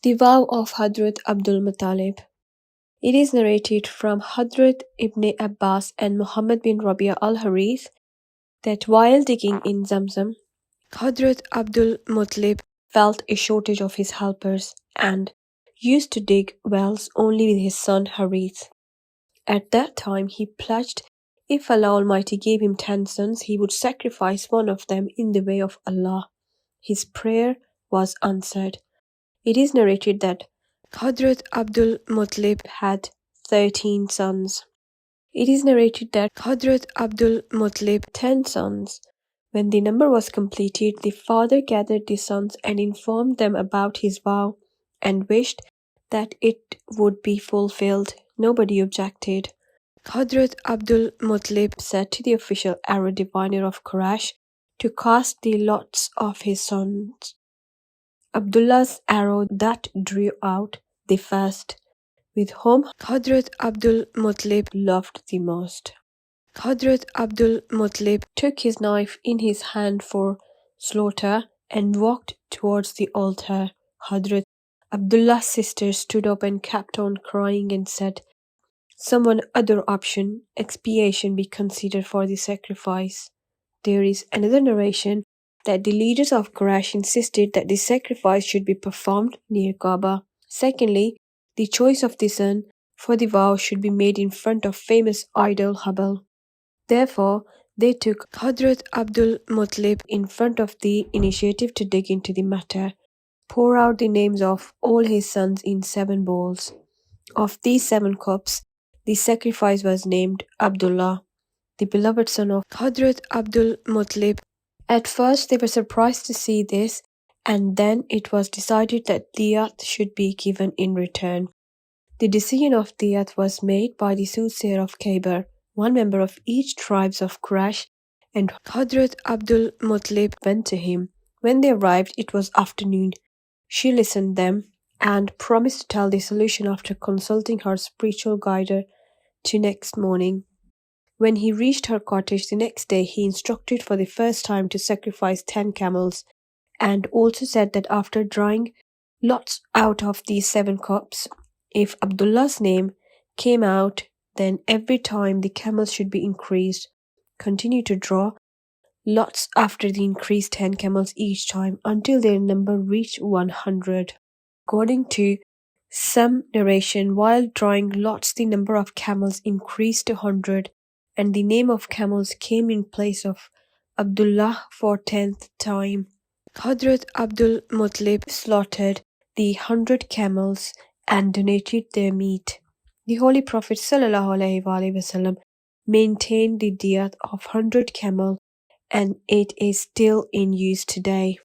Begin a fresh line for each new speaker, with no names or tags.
The vow of Hadrat Abdul Muttalib. It is narrated from Hadrat Ibn Abbas and Muhammad bin Rabi'a al-Harith that while digging in Zamzam, Hadrat Abdul Mutlib felt a shortage of his helpers and used to dig wells only with his son Harith. At that time he pledged if Allah Almighty gave him 10 sons, he would sacrifice one of them in the way of Allah. His prayer was answered. It is narrated that Hadrat Abdul Mutlib had 13 sons. It is narrated that Hadrat Abdul Mutlib 10 sons. When the number was completed, the father gathered the sons and informed them about his vow and wished that it would be fulfilled. Nobody objected. Hadrat Abdul Mutlib said to the official arrow diviner of Quraysh to cast the lots of his sons. Abdullah's arrow that drew out the first, with whom Hadrat Abdul Mutlib loved the most. Hadrat Abdul Mutlib took his knife in his hand for slaughter and walked towards the altar. Hadrat Abdullah's sister stood up and kept on crying and said, "Some other option, expiation be considered for the sacrifice." There is another narration that the leaders of Quraysh insisted that the sacrifice should be performed near Kaaba. Secondly, the choice of the son for the vow should be made in front of famous idol Hubal. Therefore, they took Hadrat Abdul Mutlib in front of the initiative to dig into the matter, pour out the names of all his sons in 7 bowls. Of these 7 cups, the sacrifice was named Abdullah, the beloved son of Hadrat Abdul Mutlib. At first they were surprised to see this, and then it was decided that diyat should be given in return. The decision of diyat was made by the soothsayer of Khaybar, one member of each tribes of Quraysh, and Hadrat Abdul Mutlib went to him. When they arrived, it was afternoon. She listened them and promised to tell the solution after consulting her spiritual guide to next morning. When he reached her cottage the next day, he instructed for the first time to sacrifice 10 camels, and also said that after drawing lots out of these 7 cups, if Abdullah's name came out, then every time the camels should be increased. Continue to draw lots after the increased 10 camels each time until their number reached 100. According to some narration, while drawing lots, the number of camels increased to 100, and the name of camels came in place of Abdullah for 10th time. Hadrat Abdul Mutlib slaughtered the 100 camels and donated their meat. The Holy Prophet ﷺ maintained the diyat of 100 camel, and it is still in use today.